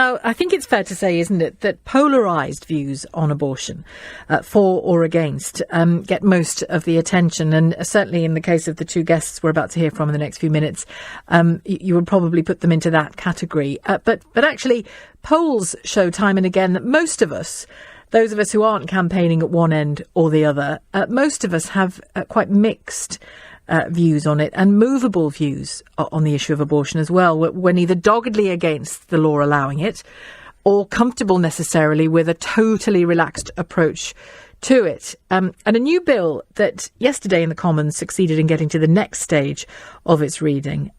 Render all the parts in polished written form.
Now, I think it's fair to say, isn't it, that polarised views on abortion, for or against, get most of the attention. And certainly in the case of the two guests we're about to hear from in the next few minutes, you would probably put them into that category. But actually, polls show time and again that most of us, those of us who aren't campaigning at one end or the other, most of us have quite mixed views on it, and movable views on the issue of abortion as well. We're neither doggedly against the law allowing it or comfortable necessarily with a totally relaxed approach to it. And a new bill that yesterday in the Commons succeeded in getting to the next stage of its reading,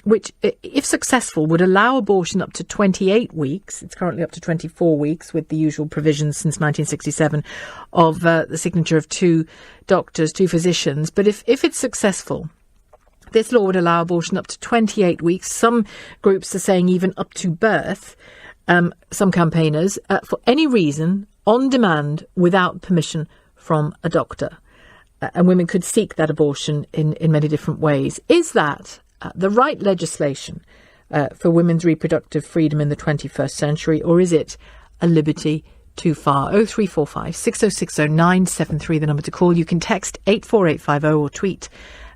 which, if successful, would allow abortion up to 28 weeks. It's currently up to 24 weeks with the usual provisions since 1967 of the signature of two doctors, two physicians. But if it's successful, this law would allow abortion up to 28 weeks. Some groups are saying even up to birth, some campaigners, for any reason, on demand, without permission from a doctor. And women could seek that abortion in many different ways. Is that the right legislation for women's reproductive freedom in the 21st century, or is it a liberty too far? 0345 6060 973, the number to call. You can text 84850 or tweet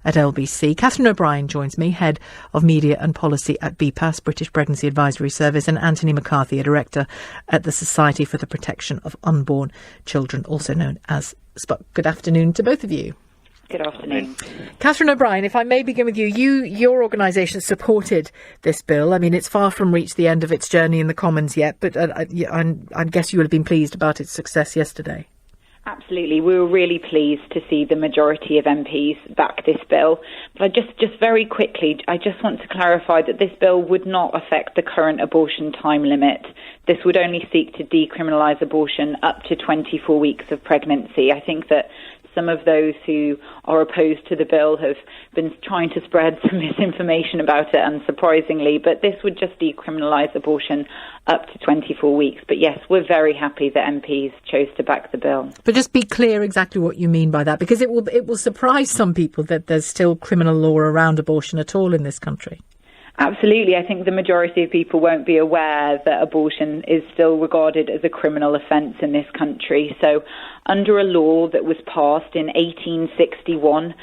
at LBC. Catherine O'Brien joins me, Head of Media and Policy at BPAS, British Pregnancy Advisory Service, and Anthony McCarthy, a Director at the Society for the Protection of Unborn Children, also known as SPUC. Good afternoon to both of you. Good afternoon. Catherine O'Brien, if I may begin with you. Your organisation supported this bill. I mean, it's far from reached the end of its journey in the Commons yet, but I guess you would have been pleased about its success yesterday. Absolutely. We were really pleased to see the majority of MPs back this bill. But I just very quickly, I just want to clarify that this bill would not affect the current abortion time limit. This would only seek to decriminalise abortion up to 24 weeks of pregnancy. I think that some of those who are opposed to the bill have been trying to spread some misinformation about it, unsurprisingly, but this would just decriminalise abortion up to 24 weeks. But yes, we're very happy that MPs chose to back the bill. But just be clear exactly what you mean by that, because it will surprise some people that there's still criminal law around abortion at all in this country. Absolutely. I think the majority of people won't be aware that abortion is still regarded as a criminal offence in this country. So under a law that was passed in 1861,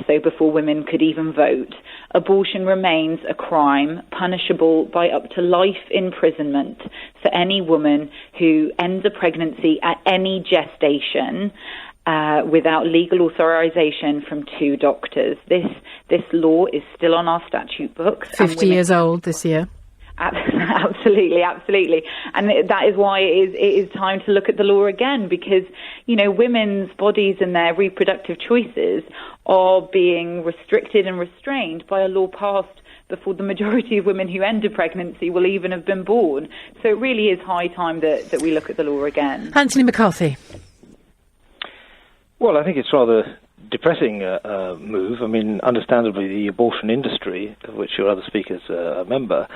so before women could even vote, abortion remains a crime punishable by up to life imprisonment for any woman who ends a pregnancy at any gestation without legal authorisation from two doctors. This law is still on our statute books. 50 years old this year. Absolutely. And that is why it is time to look at the law again, because, you know, women's bodies and their reproductive choices are being restricted and restrained by a law passed before the majority of women who end a pregnancy will even have been born. So it really is high time that we look at the law again. Anthony McCarthy. Well, I think it's rather depressing move. I mean, understandably, the abortion industry, of which your other speakers are a member,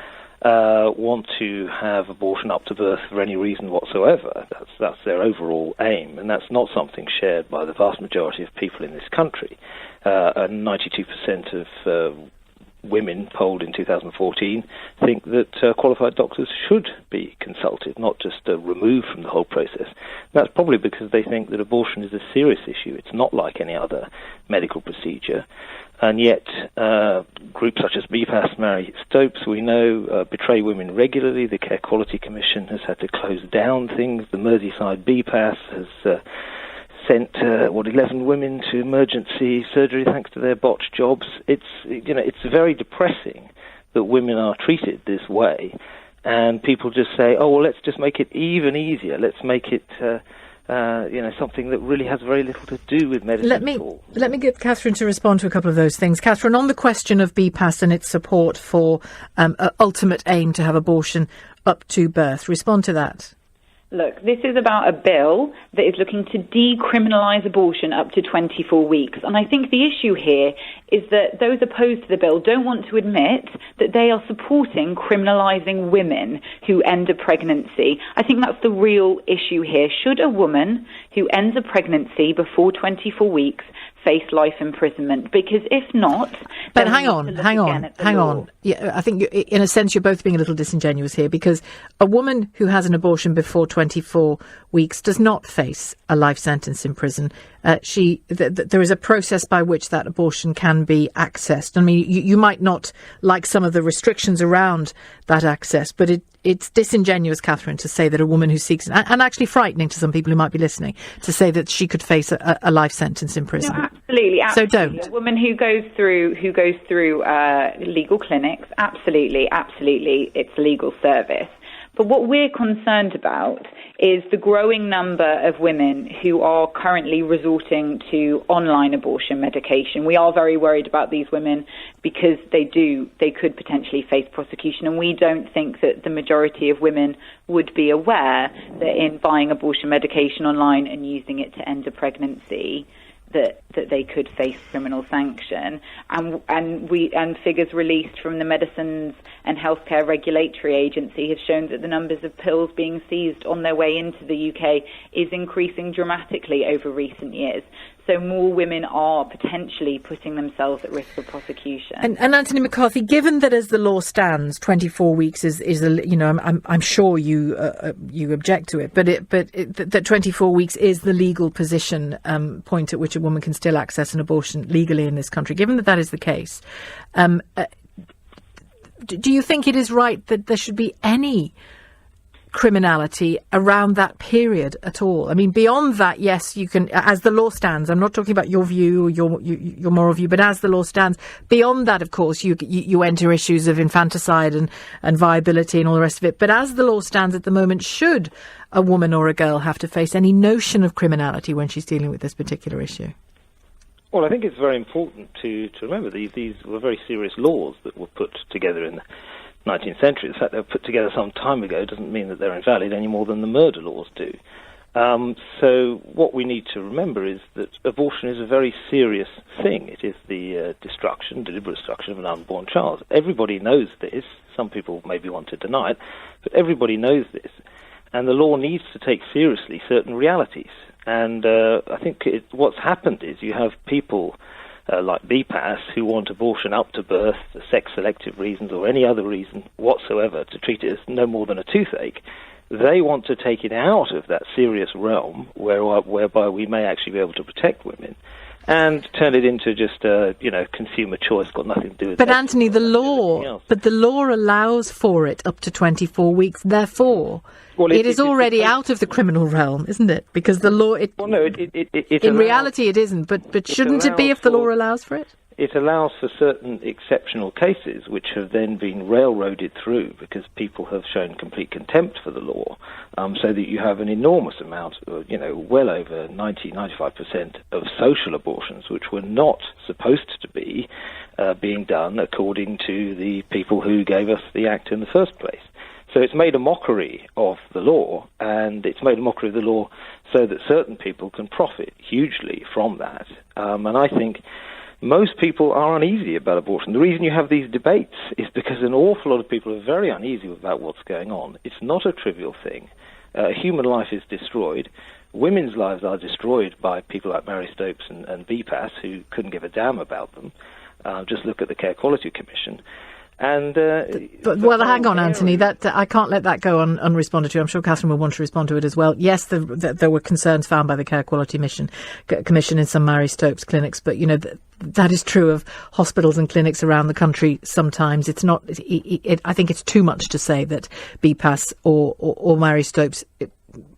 want to have abortion up to birth for any reason whatsoever. That's their overall aim, and that's not something shared by the vast majority of people in this country. 92% of women polled in 2014 think that qualified doctors should be consulted, not just removed from the whole process. That's probably because they think that abortion is a serious issue. It's not like any other medical procedure. And yet groups such as BPAS, Mary Stopes, we know, betray women regularly. The Care Quality Commission has had to close down things. The Merseyside BPAS has sent 11 women to emergency surgery thanks to their botched jobs. It's very depressing that women are treated this way, and people just say, oh well, let's just make it even easier. Let's make it something that really has very little to do with medicine at all. Let me get Catherine to respond to a couple of those things. Catherine, on the question of BPAS and its support for ultimate aim to have abortion up to birth, respond to that. Look, this is about a bill that is looking to decriminalise abortion up to 24 weeks. And I think the issue here is that those opposed to the bill don't want to admit that they are supporting criminalising women who end a pregnancy. I think that's the real issue here. Should a woman who ends a pregnancy before 24 weeks face life imprisonment, because if not... But hang on. Yeah, I think, in a sense, you're both being a little disingenuous here, because a woman who has an abortion before 24 weeks does not face a life sentence in prison. There is a process by which that abortion can be accessed. I mean, you might not like some of the restrictions around that access, but it's disingenuous, Catherine, to say that a woman who seeks, and actually frightening to some people who might be listening, to say that she could face a life sentence in prison. No, absolutely. So don't. A woman who goes through legal clinics, absolutely, it's a legal service. But what we're concerned about is the growing number of women who are currently resorting to online abortion medication. We are very worried about these women because they could potentially face prosecution, and we don't think that the majority of women would be aware that in buying abortion medication online and using it to end a pregnancy, that they could face criminal sanction, and figures released from the Medicines and Healthcare Regulatory Agency have shown that the numbers of pills being seized on their way into the UK is increasing dramatically over recent years. So more women are potentially putting themselves at risk of prosecution. And Anthony McCarthy, given that as the law stands, 24 weeks is I'm sure you object to it, but that 24 weeks is the legal position point at which a woman can still access an abortion legally in this country. Given that is the case, do you think it is right that there should be any criminality around that period at all? I mean, beyond that, yes, you can, as the law stands, I'm not talking about your view or your moral view, but as the law stands, beyond that, of course, you enter issues of infanticide and viability and all the rest of it. But as the law stands at the moment, should a woman or a girl have to face any notion of criminality when she's dealing with this particular issue? Well, I think it's very important to remember these were very serious laws that were put together in the 19th century. The fact they were put together some time ago doesn't mean that they're invalid any more than the murder laws do. So what we need to remember is that abortion is a very serious thing. It is the deliberate destruction of an unborn child. Everybody knows this. Some people maybe want to deny it, but everybody knows this. And the law needs to take seriously certain realities. And I think what's happened is you have people like BPAS who want abortion up to birth for sex-selective reasons or any other reason whatsoever to treat it as no more than a toothache. They want to take it out of that serious realm whereby we may actually be able to protect women and turn it into just consumer choice, got nothing to do with. But Anthony, the law allows for it up to 24 weeks. Therefore, it is already out of the criminal realm, isn't it? Because the law, in reality, it isn't. But shouldn't it be if the law allows for it? It allows for certain exceptional cases which have then been railroaded through because people have shown complete contempt for the law, so that you have an enormous amount, well over 95% of social abortions which were not supposed to be being done according to the people who gave us the act in the first place. So it's made a mockery of the law, and it's made a mockery of the law so that certain people can profit hugely from that. And I think most people are uneasy about abortion. The reason you have these debates is because an awful lot of people are very uneasy about what's going on. It's not a trivial thing. Human life is destroyed. Women's lives are destroyed by people like Mary Stopes and BPAS, who couldn't give a damn about them. Just look at the Care Quality Commission. And hang on, Anthony. That I can't let that go unresponded to. I'm sure Catherine will want to respond to it as well. Yes, there were concerns found by the Care Quality Commission in some Mary Stopes clinics, but that is true of hospitals and clinics around the country. Sometimes it's not. I think it's too much to say that BPAS or Mary Stopes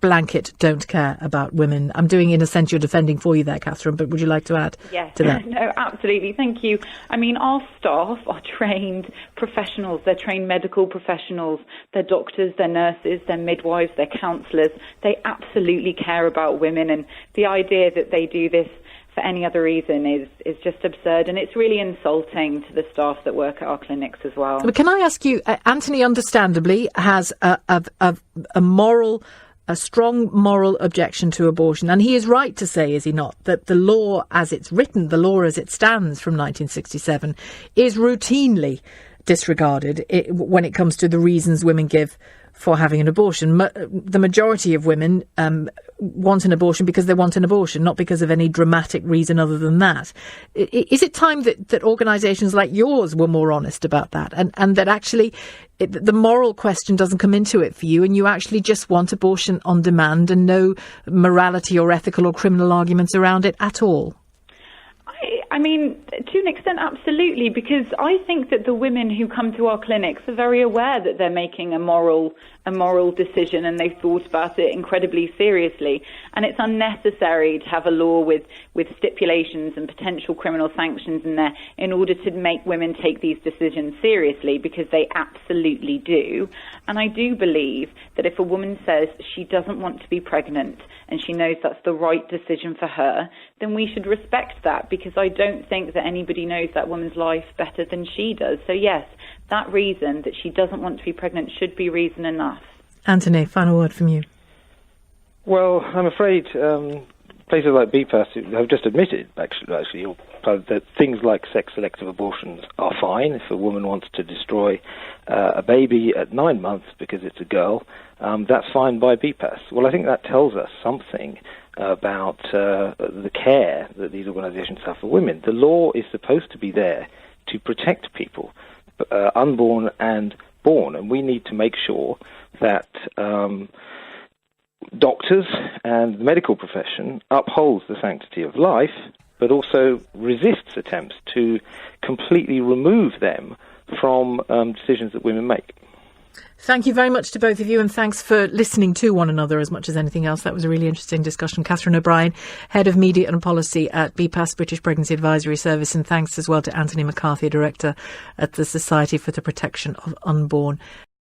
blanket don't care about women. I'm doing, in a sense, you're defending for you there, Catherine, but would you like to add to that? No, absolutely. Thank you. I mean, our staff are trained professionals. They're trained medical professionals. They're doctors, they're nurses, they're midwives, they're counsellors. They absolutely care about women, and the idea that they do this for any other reason is just absurd, and it's really insulting to the staff that work at our clinics as well. But can I ask you, Anthony understandably has a strong moral objection to abortion. And he is right to say, is he not, that the law as it's written, the law as it stands from 1967, is routinely disregarded when it comes to the reasons women give for having an abortion. The majority of women want an abortion because they want an abortion, not because of any dramatic reason other than that. Is it time that organisations like yours were more honest about that, and that actually the moral question doesn't come into it for you, and you actually just want abortion on demand and no morality or ethical or criminal arguments around it at all? I mean, to an extent, absolutely, because I think that the women who come to our clinics are very aware that they're making a moral decision, and they've thought about it incredibly seriously. And it's unnecessary to have a law with stipulations and potential criminal sanctions in there in order to make women take these decisions seriously, because they absolutely do. And I do believe that if a woman says she doesn't want to be pregnant and she knows that's the right decision for her, then we should respect that, because I don't think that anybody knows that woman's life better than she does. So yes, that reason that she doesn't want to be pregnant should be reason enough. Anthony, final word from you. Well, I'm afraid places like BPAS have just admitted, actually, that things like sex-selective abortions are fine. If a woman wants to destroy a baby at 9 months because it's a girl, that's fine by BPAS. Well, I think that tells us something about the care that these organisations have for women. The law is supposed to be there to protect people, unborn and born, and we need to make sure that doctors and the medical profession upholds the sanctity of life, but also resists attempts to completely remove them from decisions that women make. Thank you very much to both of you, and thanks for listening to one another as much as anything else. That was a really interesting discussion. Catherine O'Brien, Head of Media and Policy at BPAS, British Pregnancy Advisory Service, and thanks as well to Anthony McCarthy, Director at the Society for the Protection of Unborn